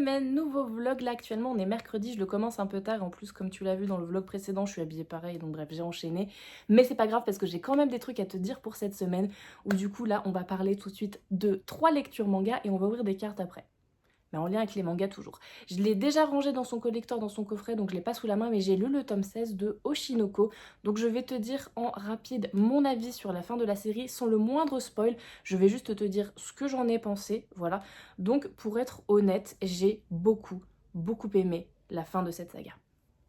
semaine, nouveau vlog. Là actuellement on est mercredi, je le commence un peu tard. En plus comme tu l'as vu dans le vlog précédent, je suis habillée pareil, donc bref j'ai enchaîné. Mais c'est pas grave parce que j'ai quand même des trucs à te dire pour cette semaine. Où du coup là on va parler tout de suite de 3 lectures manga et on va ouvrir des cartes après. Mais en lien avec les mangas toujours. Je l'ai déjà rangé dans son collector, dans son coffret, donc je l'ai pas sous la main, mais j'ai lu le tome 16 de Oshinoko. Donc je vais te dire en rapide mon avis sur la fin de la série, sans le moindre spoil. Je vais juste te dire ce que j'en ai pensé, voilà. Donc pour être honnête, j'ai beaucoup aimé la fin de cette saga.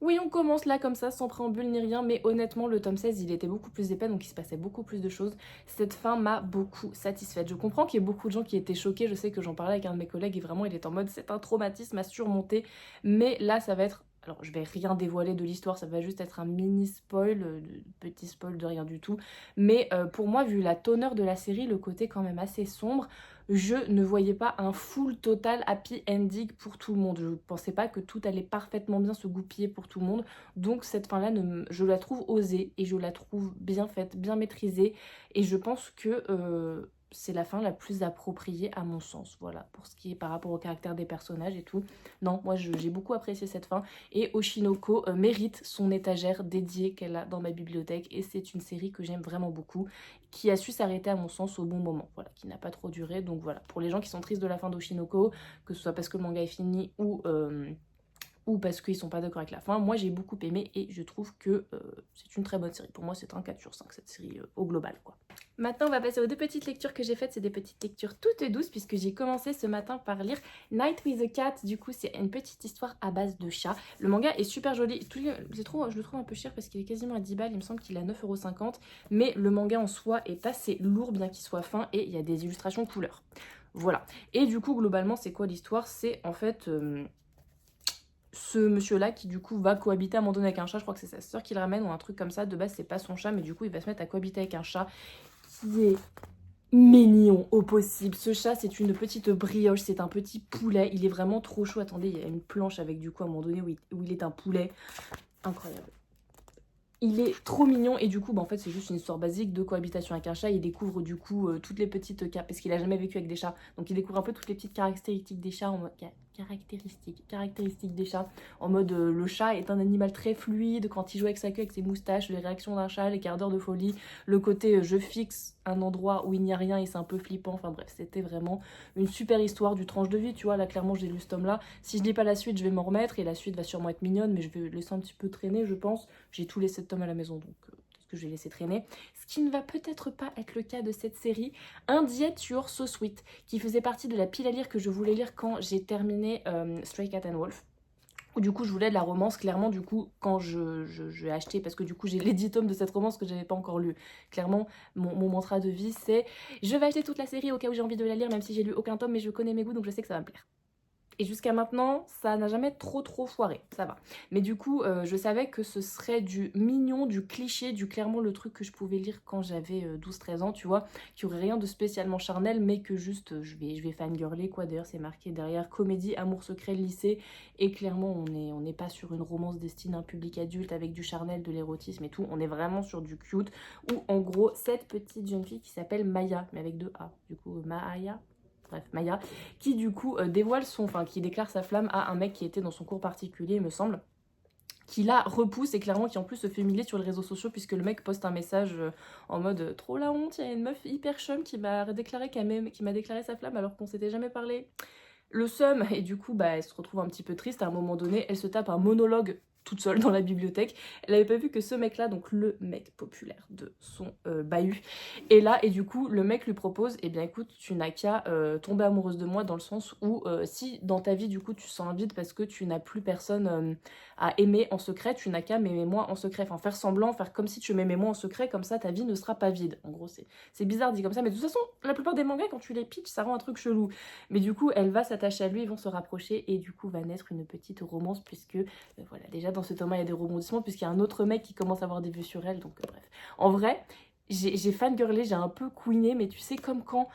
Oui, on commence là comme ça, sans préambule ni rien, mais honnêtement, le tome 16, il était beaucoup plus épais, donc il se passait beaucoup plus de choses. Cette fin m'a beaucoup satisfaite. Je comprends qu'il y ait beaucoup de gens qui étaient choqués, je sais que j'en parlais avec un de mes collègues, et vraiment, il est en mode, c'est un traumatisme à surmonter, mais là, ça va être... Alors, je vais rien dévoiler de l'histoire, ça va juste être un mini spoil, petit spoil de rien du tout. Mais pour moi, vu la teneur de la série, le côté quand même assez sombre, je ne voyais pas un full total happy ending pour tout le monde. Je ne pensais pas que tout allait parfaitement bien se goupiller pour tout le monde. Donc cette fin-là, je la trouve osée et je la trouve bien faite, bien maîtrisée. Et je pense que c'est la fin la plus appropriée à mon sens. Voilà, pour ce qui est par rapport au caractère des personnages et tout. Non, moi j'ai beaucoup apprécié cette fin. Et Oshinoko mérite son étagère dédiée qu'elle a dans ma bibliothèque. Et c'est une série que j'aime vraiment beaucoup, qui a su s'arrêter à mon sens au bon moment, voilà, qui n'a pas trop duré. Donc voilà, pour les gens qui sont tristes de la fin d'Oshinoko, que ce soit parce que le manga est fini ou parce qu'ils sont pas d'accord avec la fin, moi j'ai beaucoup aimé et je trouve que c'est une très bonne série. Pour moi c'est un 4 sur 5 cette série au global quoi. Maintenant on va passer aux deux petites lectures que j'ai faites, c'est des petites lectures toutes douces puisque j'ai commencé ce matin par lire Night with a Cat. Du coup c'est une petite histoire à base de chat. Le manga est super joli, je le trouve un peu cher parce qu'il est quasiment à 10 balles, il me semble qu'il est à 9,50 €, mais le manga en soi est assez lourd bien qu'il soit fin et il y a des illustrations couleurs. Voilà, et du coup globalement c'est quoi l'histoire? C'est en fait... ce monsieur-là qui du coup va cohabiter à un moment donné avec un chat, je crois que c'est sa soeur qui le ramène ou un truc comme ça, de base c'est pas son chat mais du coup il va se mettre à cohabiter avec un chat qui est mignon au possible. Ce chat c'est une petite brioche, c'est un petit poulet, il est vraiment trop chaud. Attendez, il y a une planche avec du coup à un moment donné où il est un poulet, incroyable. Il est trop mignon et du coup, en fait, c'est juste une histoire basique de cohabitation avec un chat. Il découvre du coup toutes les petites... parce qu'il a jamais vécu avec des chats. Donc il découvre un peu toutes les petites caractéristiques des chats en mode... Caractéristiques des chats. En mode, le chat est un animal très fluide. Quand il joue avec sa queue, avec ses moustaches, les réactions d'un chat, les quarts d'heure de folie. Le côté, je fixe un endroit où il n'y a rien et c'est un peu flippant. Enfin bref, c'était vraiment une super histoire du tranche de vie. Tu vois, là, clairement, j'ai lu ce tome-là. Si je lis pas la suite, je vais m'en remettre. Et la suite va sûrement être mignonne, mais je vais laisser un petit peu traîner, je pense. J'ai tous les 7 tomes à la maison, donc peut-être que je vais laisser traîner. Ce qui ne va peut-être pas être le cas de cette série, Un Diet You're So Sweet, qui faisait partie de la pile à lire que je voulais lire quand j'ai terminé Stray Cat and Wolf. Ou du coup je voulais de la romance, clairement du coup quand j'ai acheté, parce que du coup j'ai les 10 tomes de cette romance que j'avais pas encore lu. Clairement mon mantra de vie c'est je vais acheter toute la série au cas où j'ai envie de la lire, même si j'ai lu aucun tome, mais je connais mes goûts donc je sais que ça va me plaire. Et jusqu'à maintenant, ça n'a jamais trop foiré, ça va. Mais du coup, je savais que ce serait du mignon, du cliché, du clairement le truc que je pouvais lire quand j'avais 12-13 ans, tu vois, qui aurait rien de spécialement charnel, mais que juste, je vais fangirler, quoi. D'ailleurs, c'est marqué derrière, comédie, amour secret, lycée, et clairement, on n'est pas sur une romance destinée à un public adulte avec du charnel, de l'érotisme et tout, on est vraiment sur du cute, où en gros, cette petite jeune fille qui s'appelle Maya, mais avec 2 A, du coup, Maya, bref, Maya, qui du coup qui déclare sa flamme à un mec qui était dans son cours particulier, il me semble, qui la repousse et clairement qui en plus se fait humilier sur les réseaux sociaux puisque le mec poste un message en mode trop la honte, il y a une meuf hyper chum qui m'a déclaré sa flamme alors qu'on s'était jamais parlé. Le seum, et du coup elle se retrouve un petit peu triste. À un moment donné elle se tape un monologue toute seule dans la bibliothèque. Elle avait pas vu que ce mec là, donc le mec populaire de son bahut, est là et du coup le mec lui propose, eh bien écoute, tu n'as qu'à tomber amoureuse de moi, dans le sens où si dans ta vie du coup tu sens un vide parce que tu n'as plus personne à aimer en secret, tu n'as qu'à m'aimer moi en secret, enfin faire semblant, faire comme si tu m'aimais moi en secret, comme ça ta vie ne sera pas vide. En gros c'est bizarre dit comme ça, mais de toute façon la plupart des mangas quand tu les pitches ça rend un truc chelou. Mais du coup elle va s'attacher à lui, ils vont se rapprocher et du coup va naître une petite romance puisque voilà, déjà dans ce tome il y a des rebondissements puisqu'il y a un autre mec qui commence à avoir des vues sur elle, donc bref. En vrai, j'ai fangirlé, j'ai un peu queené, mais tu sais comme quand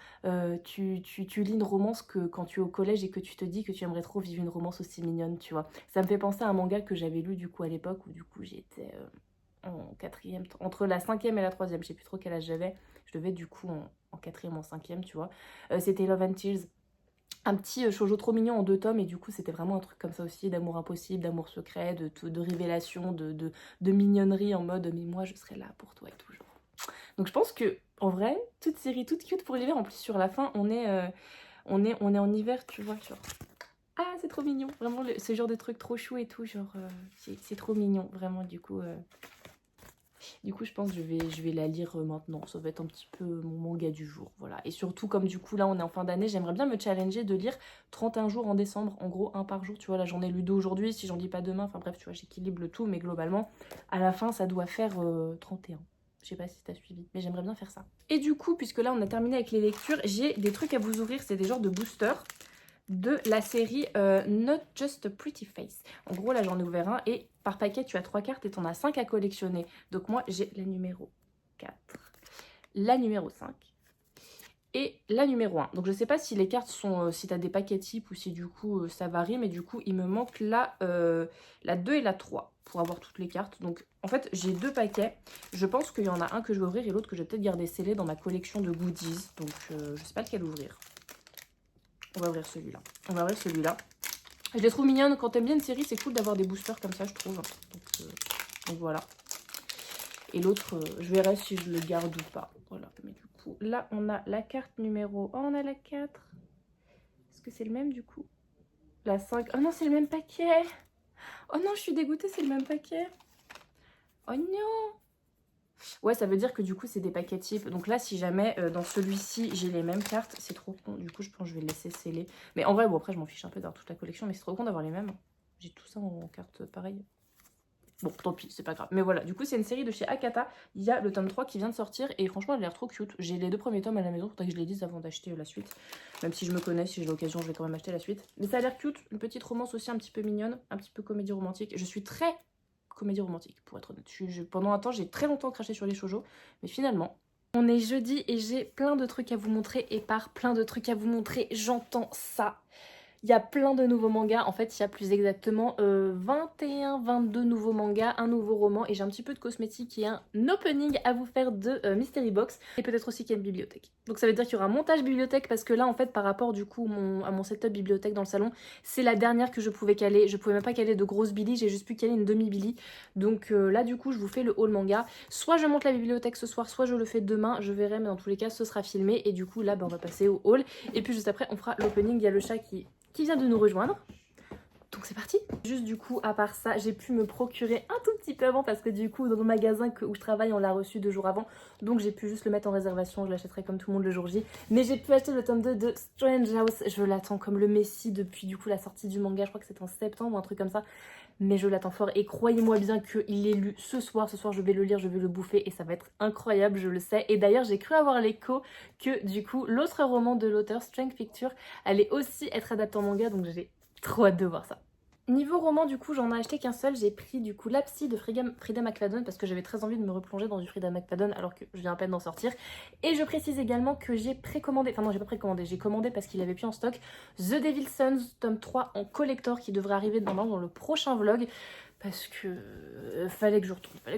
tu lis une romance que quand tu es au collège et que tu te dis que tu aimerais trop vivre une romance aussi mignonne, tu vois. Ça me fait penser à un manga que j'avais lu du coup à l'époque où du coup j'étais en quatrième, entre la cinquième et la troisième, je sais plus trop quel âge j'avais, je devais être du coup en quatrième, en cinquième, tu vois. C'était Love and Tears. un petit shoujo trop mignon en 2 tomes, et du coup c'était vraiment un truc comme ça aussi, d'amour impossible, d'amour secret, de révélation, de mignonnerie en mode mais moi je serai là pour toi et tout genre. Donc je pense que en vrai, toute série toute cute pour l'hiver, en plus sur la fin on est en hiver, tu vois, genre. Ah c'est trop mignon, vraiment ce genre de truc trop chou et tout, genre c'est trop mignon, vraiment du coup, je pense que je vais la lire maintenant. Ça va être un petit peu mon manga du jour. Voilà. Et surtout, comme du coup, là, on est en fin d'année, j'aimerais bien me challenger de lire 31 jours en décembre. En gros, un par jour. Tu vois, là, j'en ai lu 2 aujourd'hui. Si j'en lis pas demain, enfin bref, tu vois, j'équilibre le tout. Mais globalement, à la fin, ça doit faire 31. Je sais pas si t'as suivi, mais j'aimerais bien faire ça. Et du coup, puisque là, on a terminé avec les lectures, j'ai des trucs à vous ouvrir. C'est des genres de boosters de la série Not Just a Pretty Face. En gros, là, j'en ai ouvert un et par paquet, tu as 3 cartes et tu en as 5 à collectionner. Donc moi, j'ai la numéro 4, la numéro 5 et la numéro 1. Donc je sais pas si les cartes sont, si tu as des paquets types ou si du coup ça varie, mais du coup, il me manque la 2 et la 3 pour avoir toutes les cartes. Donc en fait, j'ai 2 paquets. Je pense qu'il y en a un que je vais ouvrir et l'autre que je vais peut-être garder scellé dans ma collection de goodies. Donc je sais pas lequel ouvrir. On va ouvrir celui-là. On va ouvrir celui-là. Je les trouve mignonnes. Quand t'aimes bien une série, c'est cool d'avoir des boosters comme ça, je trouve. Donc voilà. Et l'autre, je verrai si je le garde ou pas. Voilà. Mais du coup, là, on a la carte numéro... Oh, on a la 4. Est-ce que c'est le même, du coup? La 5. Oh non, c'est le même paquet. Oh non, je suis dégoûtée, c'est le même paquet. Oh non. Ouais, ça veut dire que du coup, c'est des paquets types. Donc là, si jamais dans celui-ci, j'ai les mêmes cartes, c'est trop con. Du coup, je pense que je vais le laisser sceller. Mais en vrai, bon, après, je m'en fiche un peu d'avoir toute la collection, mais c'est trop con d'avoir les mêmes. J'ai tout ça en cartes pareilles. Bon, tant pis, c'est pas grave. Mais voilà, du coup, c'est une série de chez Akata. Il y a le tome 3 qui vient de sortir et franchement, elle a l'air trop cute. J'ai les 2 premiers tomes à la maison, faudrait que je les lise avant d'acheter la suite. Même si je me connais, si j'ai l'occasion, je vais quand même acheter la suite. Mais ça a l'air cute, une petite romance aussi un petit peu mignonne, un petit peu comédie romantique. Je suis très comédie romantique, pour être honnête. Pendant un temps, j'ai très longtemps craché sur les shoujo, mais finalement... On est jeudi et j'ai plein de trucs à vous montrer, et par plein de trucs à vous montrer, j'entends ça. Il y a plein de nouveaux mangas, en fait il y a plus exactement 21-22 nouveaux mangas, un nouveau roman, et j'ai un petit peu de cosmétiques et un opening à vous faire de Mystery Box, et peut-être aussi qu'il y a une bibliothèque. Donc ça veut dire qu'il y aura un montage bibliothèque, parce que là en fait par rapport du coup à mon setup bibliothèque dans le salon, c'est la dernière que je pouvais caler. Je pouvais même pas caler de grosses Billy, j'ai juste pu caler une demi-Billy. Donc là du coup je vous fais le haul manga. Soit je monte la bibliothèque ce soir, soit je le fais demain, je verrai, mais dans tous les cas ce sera filmé, et du coup là on va passer au haul, et puis juste après on fera l'opening. Il y a le chat qui vient de nous rejoindre. Donc c'est parti. Juste du coup, à part ça, j'ai pu me procurer un tout petit peu avant, parce que du coup, dans le magasin où je travaille, on l'a reçu 2 jours avant. Donc j'ai pu juste le mettre en réservation, je l'achèterai comme tout le monde le jour J. Mais j'ai pu acheter le tome 2 de Strange House. Je l'attends comme le messie depuis du coup la sortie du manga. Je crois que c'est en septembre ou un truc comme ça. Mais je l'attends fort, et croyez-moi bien qu'il est lu ce soir. Ce soir, je vais le lire, je vais le bouffer, et ça va être incroyable, je le sais. Et d'ailleurs, j'ai cru avoir l'écho que du coup, l'autre roman de l'auteur, Strength Picture, allait aussi être adapté en manga, donc j'ai trop hâte de voir ça. Niveau roman, du coup, j'en ai acheté qu'un seul. J'ai pris du coup La Psy de Frida McFadden, parce que j'avais très envie de me replonger dans du Frida McFadden alors que je viens à peine d'en sortir. Et je précise également que j'ai précommandé, enfin non, j'ai pas précommandé, j'ai commandé parce qu'il avait plus en stock, The Devil's Sons tome 3 en collector, qui devrait arriver normalement dans le prochain vlog. Parce que fallait que je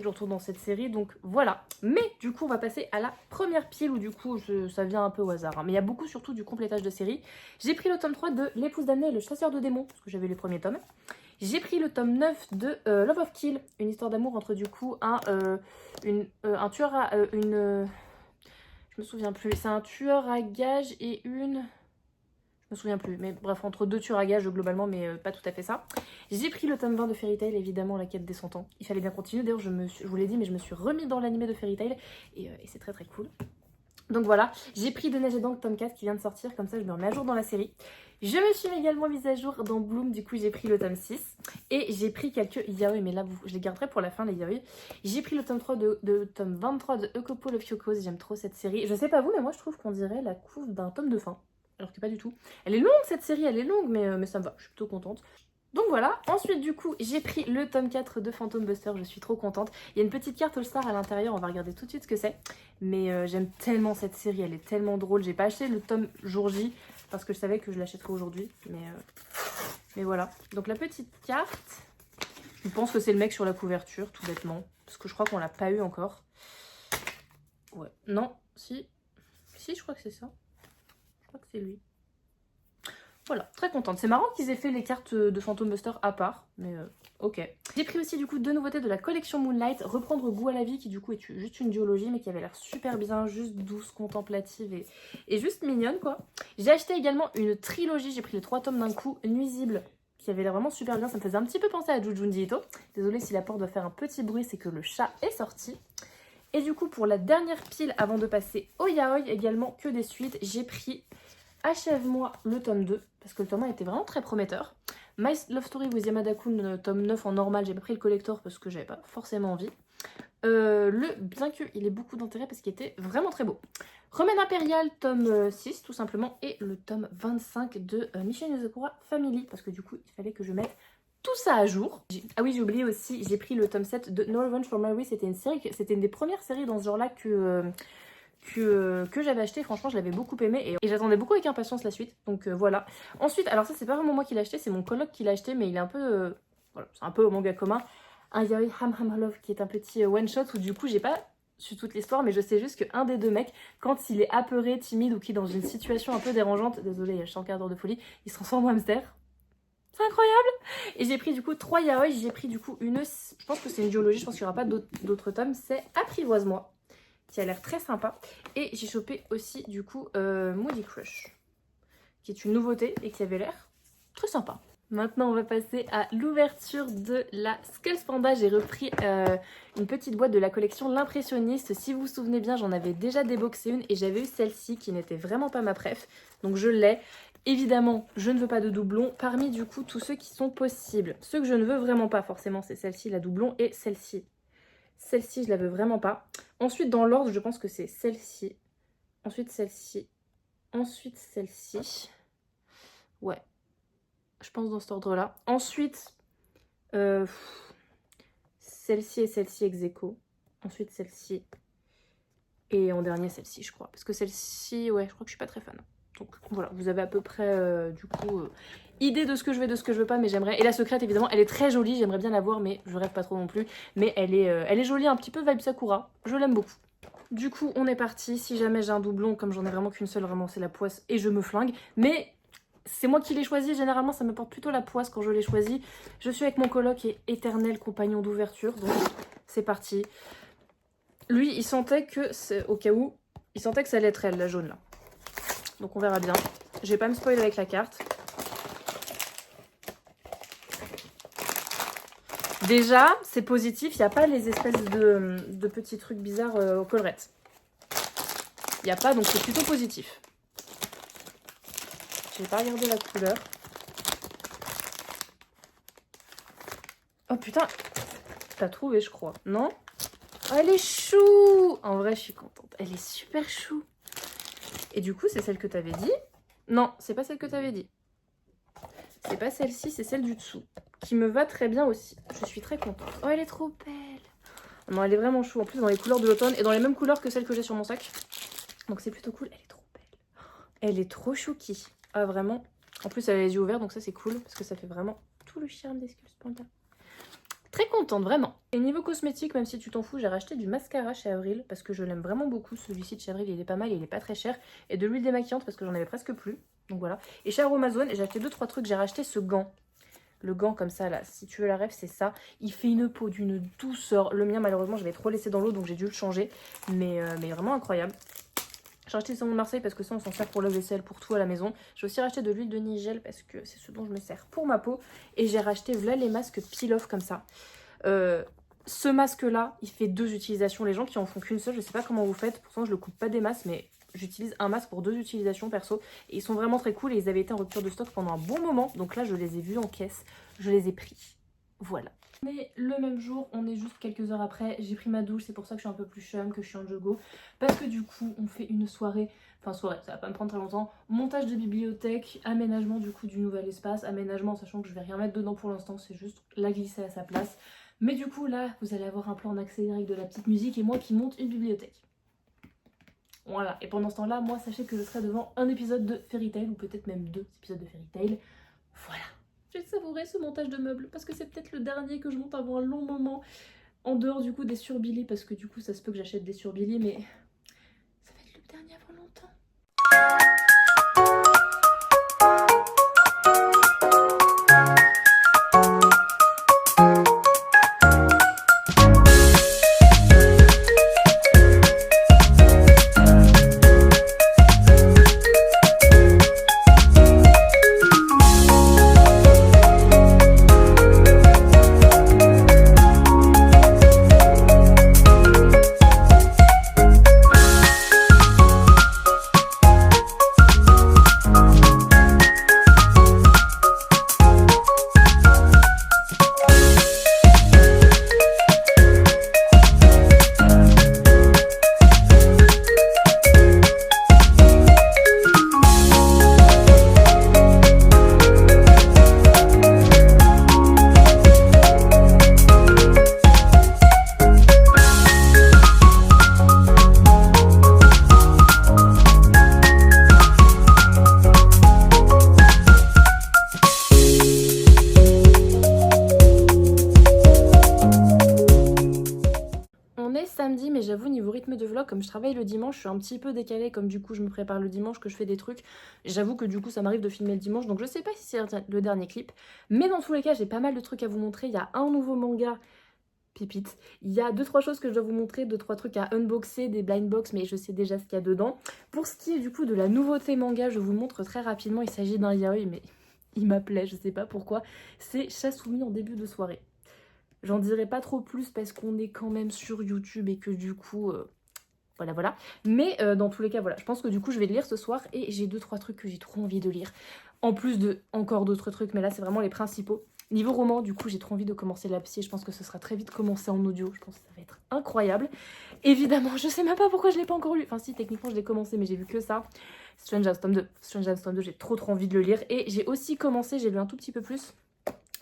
retourne dans cette série, donc voilà. Mais du coup, on va passer à la première pile, où du coup, ça vient un peu au hasard, hein. Mais il y a beaucoup surtout du complétage de série. J'ai pris le tome 3 de L'épouse d'Année et le chasseur de démons, parce que j'avais les premiers tomes. J'ai pris le tome 9 de Love of Kill, une histoire d'amour entre du coup un tueur à... je me souviens plus, c'est un tueur à gages et une... Je me souviens plus, mais bref, entre 2 tueurs à gages globalement, mais pas tout à fait ça. J'ai pris le tome 20 de Fairy Tail, évidemment, la quête des 100 ans. Il fallait bien continuer, d'ailleurs je vous l'ai dit, mais je me suis remis dans l'animé de Fairy Tail, et c'est très très cool. Donc voilà, j'ai pris De Neige et d'encre tome 4 qui vient de sortir, comme ça je me remets à jour dans la série. Je me suis également mise à jour dans Bloom, du coup j'ai pris le tome 6. Et j'ai pris quelques yaoi, mais là je les garderai pour la fin les yaoi. J'ai pris le tome 3 tome 23 de Ekopo of Kyokos, j'aime trop cette série. Je sais pas vous, mais moi je trouve qu'on dirait la couve d'un tome de fin. Alors que pas du tout. Elle est longue cette série, elle est longue, mais ça me va, je suis plutôt contente. Donc voilà, ensuite du coup j'ai pris le tome 4 de Phantom Buster, je suis trop contente. Il y a une petite carte All-Star à l'intérieur, on va regarder tout de suite ce que c'est. Mais j'aime tellement cette série, elle est tellement drôle. J'ai pas acheté le tome jour J parce que je savais que je l'achèterais aujourd'hui. Mais voilà, donc la petite carte, je pense que c'est le mec sur la couverture, tout bêtement. Parce que je crois qu'on l'a pas eu encore. Ouais, non, si, je crois que c'est ça. Je crois que c'est lui. Voilà, très contente. C'est marrant qu'ils aient fait les cartes de Phantom Buster à part, mais ok. J'ai pris aussi du coup 2 nouveautés de la collection Moonlight, Reprendre goût à la vie, qui du coup est juste une duologie, mais qui avait l'air super bien, juste douce, contemplative et juste mignonne quoi. J'ai acheté également une trilogie, j'ai pris les 3 tomes d'un coup, Nuisible, qui avait l'air vraiment super bien, ça me faisait un petit peu penser à Jujutsu Ito. Désolée si la porte doit faire un petit bruit, c'est que le chat est sorti. Et du coup pour la dernière pile, avant de passer au yaoi, également que des suites, j'ai pris Achève-moi le tome 2, parce que le tome 1 était vraiment très prometteur. My Love Story with Yamada-kun, tome 9 en normal, j'ai pas pris le collector parce que j'avais pas forcément envie. Bien qu'il ait beaucoup d'intérêt parce qu'il était vraiment très beau. Remède impérial, tome 6 tout simplement, et le tome 25 de Mission Yozakura Family, parce que du coup il fallait que je mette tout ça à jour. Ah oui, j'ai oublié aussi, j'ai pris le tome 7 de No Revenge for Mary, c'était une des premières séries dans ce genre-là que j'avais acheté. Franchement je l'avais beaucoup aimé et j'attendais beaucoup avec impatience la suite, donc voilà. Ensuite, alors ça c'est pas vraiment moi qui l'ai acheté, c'est mon coloc qui l'a acheté, mais il est un peu voilà, c'est un peu au manga commun, un yaoi Ham Ham Love, qui est un petit one shot où du coup j'ai pas su toute l'histoire, mais je sais juste qu'un des 2 mecs, quand il est apeuré, timide ou qui est dans une situation un peu dérangeante, désolé je suis en quart d'heure de folie, il se transforme en hamster. C'est incroyable. Et j'ai pris du coup 3 yaoi, j'ai pris du coup je pense que c'est une duologie, je pense qu'il n'y aura pas d'autres tomes, c'est Apprivoise-moi, qui a l'air très sympa. Et j'ai chopé aussi du coup Moody Crush, qui est une nouveauté et qui avait l'air très sympa. Maintenant on va passer à l'ouverture de la Skulls Panda. J'ai repris une petite boîte de la collection L'Impressionniste. Si vous vous souvenez bien, j'en avais déjà déboxé une et j'avais eu celle-ci qui n'était vraiment pas ma préf, donc je l'ai. Évidemment, je ne veux pas de doublons parmi du coup tous ceux qui sont possibles. Ceux que je ne veux vraiment pas forcément, c'est celle-ci, la doublon, et celle-ci. Celle-ci, je la veux vraiment pas. Ensuite, dans l'ordre, je pense que c'est celle-ci. Ensuite, celle-ci. Ensuite, celle-ci. Ouais. Je pense dans cet ordre-là. Ensuite, celle-ci et celle-ci ex aequo. Ensuite, celle-ci. Et en dernier, celle-ci, je crois. Parce que celle-ci, ouais, je crois que je suis pas très fan. Donc voilà, vous avez à peu près, du coup, idée de ce que je veux, de ce que je veux pas, mais j'aimerais... Et la secrète, évidemment, elle est très jolie, j'aimerais bien la voir, mais je rêve pas trop non plus. Mais elle est jolie, un petit peu vibe Sakura. Je l'aime beaucoup. Du coup, on est parti. Si jamais j'ai un doublon, comme j'en ai vraiment qu'une seule, vraiment, c'est la poisse et je me flingue. Mais c'est moi qui l'ai choisi, généralement, ça me porte plutôt la poisse quand je l'ai choisi. Je suis avec mon coloc et éternel compagnon d'ouverture, donc c'est parti. Lui, il sentait que, au cas où, il sentait que ça allait être elle, la jaune, là. Donc on verra bien. Je vais pas me spoiler avec la carte. Déjà, c'est positif, il n'y a pas les espèces de petits trucs bizarres aux collerettes. Il n'y a pas, donc c'est plutôt positif. Je vais pas regarder la couleur. Oh putain, t'as trouvé, je crois. Non? Oh, elle est chou! En vrai, je suis contente. Elle est super chou. Et du coup, c'est celle que t'avais dit? Non, c'est pas celle que t'avais dit. C'est pas celle-ci, c'est celle du dessous. Qui me va très bien aussi. Je suis très contente. Oh, elle est trop belle! Non, elle est vraiment chou. En plus, dans les couleurs de l'automne et dans les mêmes couleurs que celle que j'ai sur mon sac. Donc, c'est plutôt cool. Elle est trop belle. Elle est trop chouki. Ah, vraiment. En plus, elle a les yeux ouverts, donc ça, c'est cool. Parce que ça fait vraiment tout le charme des Skulls Panda. Très contente, vraiment. Et niveau cosmétique, même si tu t'en fous, j'ai racheté du mascara chez Avril. Parce que je l'aime vraiment beaucoup. Celui-ci de chez Avril, il est pas mal, il est pas très cher. Et de l'huile démaquillante, parce que j'en avais presque plus. Donc voilà. Et chez Aromazone, j'ai acheté 2-3 trucs. J'ai racheté ce gant. Le gant comme ça là, si tu veux la rêve, c'est ça. Il fait une peau d'une douceur. Le mien malheureusement je l'ai trop laissé dans l'eau, donc j'ai dû le changer. Mais vraiment incroyable. J'ai racheté le savon de Marseille parce que ça on s'en sert pour la vaisselle, pour tout à la maison. J'ai aussi racheté de l'huile de Nigel parce que c'est ce dont je me sers pour ma peau. Et j'ai racheté là les masques peel-off comme ça. Ce masque là, il fait 2 utilisations. Les gens qui en font qu'une seule, je sais pas comment vous faites. Pourtant je le coupe pas des masses, mais... J'utilise un masque pour 2 utilisations perso et ils sont vraiment très cool et ils avaient été en rupture de stock pendant un bon moment. Donc là, je les ai vus en caisse, je les ai pris. Voilà. Mais le même jour, on est juste quelques heures après, j'ai pris ma douche, c'est pour ça que je suis un peu plus chum, que je suis en jogo. Parce que du coup, on fait une soirée, enfin soirée, ça va pas me prendre très longtemps. Montage de bibliothèque, aménagement du coup du nouvel espace, aménagement sachant que je vais rien mettre dedans pour l'instant, c'est juste la glisser à sa place. Mais du coup là, vous allez avoir un plan en accéléré avec de la petite musique et moi qui monte une bibliothèque. Voilà, et pendant ce temps-là, moi, sachez que je serai devant un épisode de Fairy Tail, ou peut-être même 2 épisodes de Fairy Tail. Voilà. J'ai savouré ce montage de meubles, parce que c'est peut-être le dernier que je monte avant un long moment, en dehors du coup des surbilly, parce que du coup, ça se peut que j'achète des surbilly, mais ça va être le dernier avant longtemps. mercredi, mais j'avoue niveau rythme de vlog, comme je travaille le dimanche, je suis un petit peu décalée, comme du coup je me prépare le dimanche, que je fais des trucs. J'avoue que du coup ça m'arrive de filmer le dimanche, donc je sais pas si c'est le dernier clip. Mais dans tous les cas, j'ai pas mal de trucs à vous montrer. Il y a un nouveau manga, pépite. Il y a 2-3 choses que je dois vous montrer, 2-3 trucs à unboxer, des blind box, mais je sais déjà ce qu'il y a dedans. Pour ce qui est du coup de la nouveauté manga, je vous montre très rapidement, il s'agit d'un yaoi, mais il m'appelait, je sais pas pourquoi. C'est Shasumi en début de soirée. J'en dirai pas trop plus parce qu'on est quand même sur YouTube et que du coup... voilà. Mais dans tous les cas, voilà. Je pense que du coup, je vais le lire ce soir et j'ai 2-3 trucs que j'ai trop envie de lire. En plus de encore d'autres trucs, mais là, c'est vraiment les principaux. Niveau roman, du coup, j'ai trop envie de commencer la psy. Je pense que ce sera très vite commencé en audio. Je pense que ça va être incroyable. Évidemment, je sais même pas pourquoi je l'ai pas encore lu. Enfin, si, techniquement, je l'ai commencé, mais j'ai vu que ça. Strange House tome 2. Strange House tome 2, j'ai trop envie de le lire. Et j'ai aussi commencé, j'ai lu un tout petit peu plus.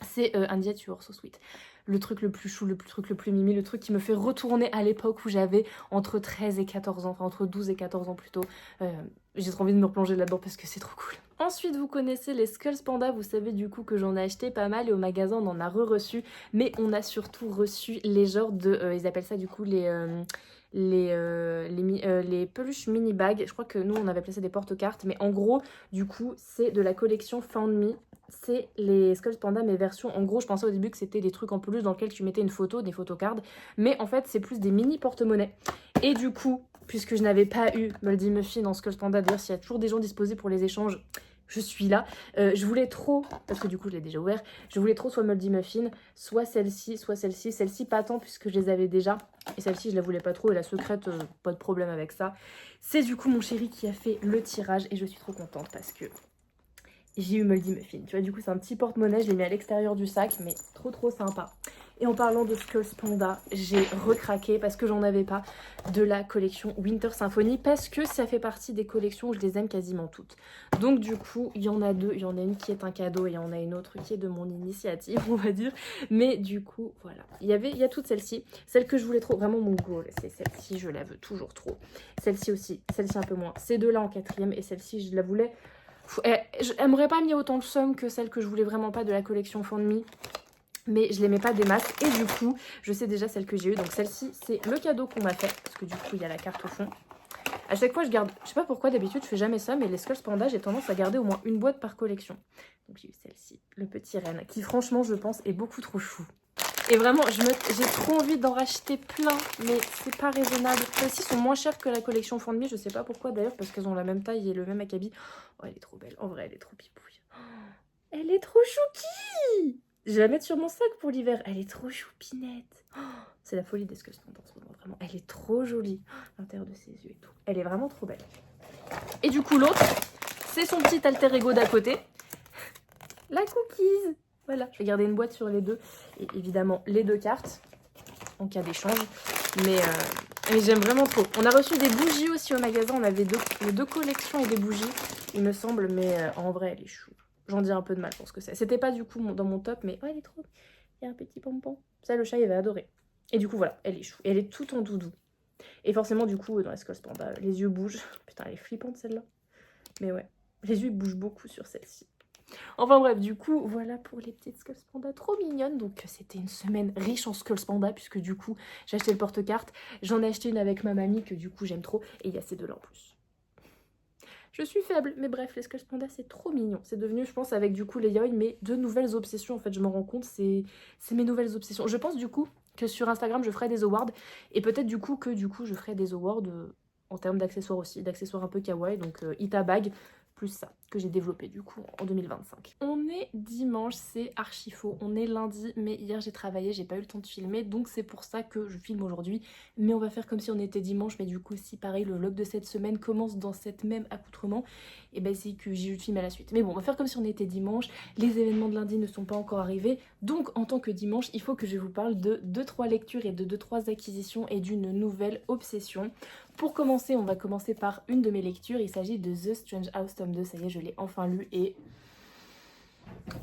C'est And Yet You Are So Sweet. Le truc le plus chou, truc le plus mimi, le truc qui me fait retourner à l'époque où j'avais entre 13 et 14 ans, enfin entre 12 et 14 ans plutôt. J'ai trop envie de me replonger là-dedans parce que c'est trop cool. Ensuite, vous connaissez les Skulls Panda, vous savez du coup que j'en ai acheté pas mal et au magasin on en a reçu, mais on a surtout reçu les genres de, ils appellent ça du coup les peluches mini bags. Je crois que nous on avait appelé ça des porte-cartes, mais en gros du coup c'est de la collection Found Me. C'est les Skulls Panda mais version, en gros je pensais au début que c'était des trucs en peluche dans lesquels tu mettais une photo, des photocards, mais en fait c'est plus des mini porte-monnaies. Et du coup, puisque je n'avais pas eu Moldy Muffin en Skulls Panda, d'ailleurs s'il y a toujours des gens disposés pour les échanges, je suis là. Je voulais trop, parce que du coup je l'ai déjà ouvert, je voulais trop soit Moldy Muffin, soit celle-ci, celle-ci pas tant puisque je les avais déjà, et celle-ci je la voulais pas trop, et la secrète, pas de problème avec ça. C'est du coup mon chéri qui a fait le tirage, et je suis trop contente parce que j'ai eu Moldy Muffin. Tu vois, du coup c'est un petit porte-monnaie, je l'ai mis à l'extérieur du sac, mais trop sympa. Et en parlant de Skulls Panda, j'ai recraqué parce que j'en avais pas de la collection Winter Symphony parce que ça fait partie des collections où je les aime quasiment toutes. Donc du coup, il y en a deux, il y en a une qui est un cadeau et il y en a une autre qui est de mon initiative, on va dire. Mais du coup, voilà. Il y a toutes celles-ci. Celle que je voulais trop, vraiment mon goal, c'est celle-ci, je la veux toujours trop. Celle-ci aussi, celle-ci un peu moins. Ces deux-là en quatrième et celle-ci, je la voulais... Elle m'aurait pas mis autant de somme que celle que je voulais vraiment pas de la collection Found Me. Mais je l'aimais pas des masses et du coup je sais déjà celle que j'ai eue, donc celle-ci c'est le cadeau qu'on m'a fait parce que du coup il y a la carte au fond. À chaque fois je garde, je sais pas pourquoi d'habitude je fais jamais ça, mais les Skulls Panda j'ai tendance à garder au moins une boîte par collection. Donc j'ai eu celle-ci, le petit renne, qui franchement je pense est beaucoup trop chou. Et vraiment j'ai trop envie d'en racheter plein, mais c'est pas raisonnable. Celles-ci sont moins chères que la collection Found Me, je sais pas pourquoi d'ailleurs parce qu'elles ont la même taille et le même acabit. Oh elle est trop belle, en vrai elle est trop pipouille. Oh, elle est trop chouki. Je vais la mettre sur mon sac pour l'hiver. Elle est trop choupinette. Oh, c'est la folie des Skulls Panda en ce moment, vraiment. Elle est trop jolie. L'intérieur de ses yeux et tout. Elle est vraiment trop belle. Et du coup, l'autre, c'est son petit alter ego d'à côté. La cookies. Voilà, je vais garder une boîte sur les deux. Et évidemment, les deux cartes, en cas d'échange. Mais j'aime vraiment trop. On a reçu des bougies aussi au magasin. On avait deux collections et des bougies, il me semble. Mais en vrai, elle est chou. J'en dis un peu de mal pour ce que c'est. C'était pas du coup dans mon top, mais oh, elle est trop... Il y a un petit pompon. Ça, le chat, il va adorer. Et du coup, voilà, elle est chou. Et elle est toute en doudou. Et forcément, du coup, dans les Skulls Panda, les yeux bougent. Putain, elle est flippante, celle-là. Mais ouais, les yeux bougent beaucoup sur celle-ci. Enfin bref, du coup, voilà pour les petites Skulls Panda trop mignonnes. Donc, c'était une semaine riche en Skulls Panda, puisque du coup, j'ai acheté le porte-carte. J'en ai acheté une avec ma mamie, que du coup, j'aime trop. Et il y a ces deux-là en plus. Je suis faible, mais bref, les Skulls Panda, c'est trop mignon. C'est devenu, je pense, avec du coup les yaoi, mes deux nouvelles obsessions. En fait, je me rends compte, c'est mes nouvelles obsessions. Je pense du coup que sur Instagram, je ferai des awards. Et peut-être du coup que je ferai des awards en termes d'accessoires aussi. D'accessoires un peu kawaii, donc Ita Bag, plus ça, que j'ai développé du coup en 2025. On est dimanche, c'est archi faux. On est lundi, mais hier j'ai travaillé, j'ai pas eu le temps de filmer. Donc c'est pour ça que je filme aujourd'hui. Mais on va faire comme si on était dimanche. Mais du coup, si pareil, le vlog de cette semaine commence dans cette même accoutrement, et ben c'est que j'ai eu le film à la suite. Mais bon, on va faire comme si on était dimanche. Les événements de lundi ne sont pas encore arrivés. Donc en tant que dimanche, il faut que je vous parle de 2-3 lectures et de 2-3 acquisitions et d'une nouvelle obsession. Pour commencer, on va commencer par une de mes lectures. Il s'agit de The Strange House tome 2. Ça y est, je l'ai enfin lu et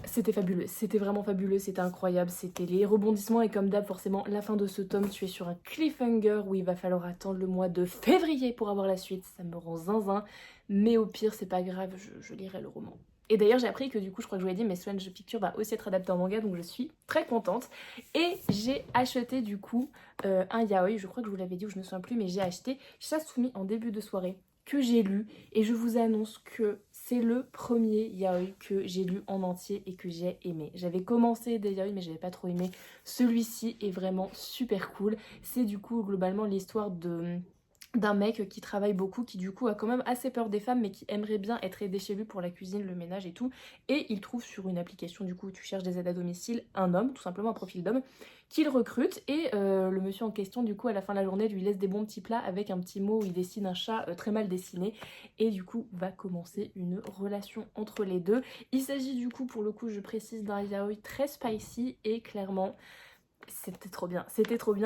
c'était fabuleux. C'était vraiment fabuleux, c'était incroyable. C'était les rebondissements et comme d'hab, forcément, la fin de ce tome, tu es sur un cliffhanger où il va falloir attendre le mois de février pour avoir la suite. Ça me rend zinzin, mais au pire, c'est pas grave, je lirai le roman. Et d'ailleurs j'ai appris que du coup je crois que je vous l'ai dit mais Strange Picture va aussi être adapté en manga donc je suis très contente. Et j'ai acheté du coup un yaoi, je crois que je vous l'avais dit ou je me souviens plus mais j'ai acheté Shasumi en début de soirée que j'ai lu et je vous annonce que c'est le premier yaoi que j'ai lu en entier et que j'ai aimé. J'avais commencé des yaoi mais j'avais pas trop aimé. Celui-ci est vraiment super cool. C'est du coup globalement l'histoire d'un mec qui travaille beaucoup, qui du coup a quand même assez peur des femmes mais qui aimerait bien être aidé chez lui pour la cuisine, le ménage et tout. Et il trouve sur une application du coup où tu cherches des aides à domicile un homme, tout simplement un profil d'homme, qu'il recrute et le monsieur en question du coup à la fin de la journée lui laisse des bons petits plats avec un petit mot où il dessine un chat très mal dessiné et du coup va commencer une relation entre les deux. Il s'agit du coup pour le coup je précise d'un yaoi très spicy et clairement c'était trop bien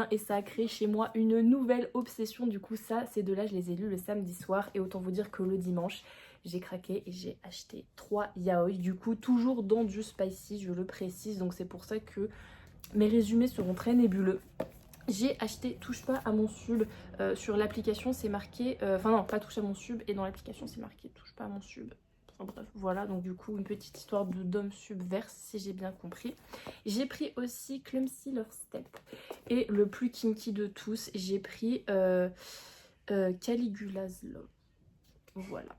et ça a créé chez moi une nouvelle obsession. Du coup ça, ces deux-là, je les ai lus le samedi soir et autant vous dire que le dimanche, j'ai craqué et j'ai acheté 3 yaoi. Du coup, toujours dans du spicy, je le précise, donc c'est pour ça que mes résumés seront très nébuleux. J'ai acheté Touche pas à mon sub, sur l'application c'est marqué, enfin non, pas Touche à mon sub et dans l'application c'est marqué Touche pas à mon sub. Enfin bref, voilà, donc du coup une petite histoire d'homme subverse si j'ai bien compris. J'ai pris aussi Clumsy Love Step et le plus kinky de tous, j'ai pris Caligula's Love. Voilà.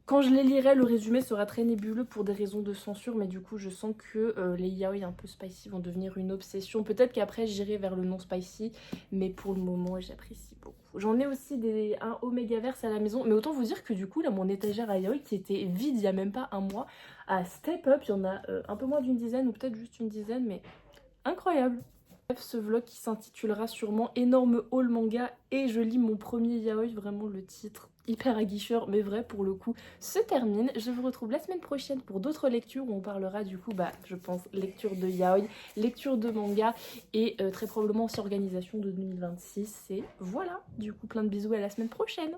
Quand je les lirai, le résumé sera très nébuleux pour des raisons de censure, mais du coup je sens que les yaoi un peu spicy vont devenir une obsession. Peut-être qu'après j'irai vers le non spicy, mais pour le moment j'apprécie beaucoup. J'en ai aussi un Omegaverse à la maison, mais autant vous dire que du coup là mon étagère à yaoi qui était vide il y a même pas un mois, à step up, il y en a un peu moins d'une dizaine ou peut-être juste une dizaine, mais incroyable. Bref, ce vlog qui s'intitulera sûrement Énorme haul manga et je lis mon premier yaoi, vraiment le titre hyper aguicheur mais vrai pour le coup se termine. Je vous retrouve la semaine prochaine pour d'autres lectures où on parlera du coup je pense lecture de yaoi, lecture de manga et très probablement aussi organisation de 2026 et voilà, du coup plein de bisous à la semaine prochaine.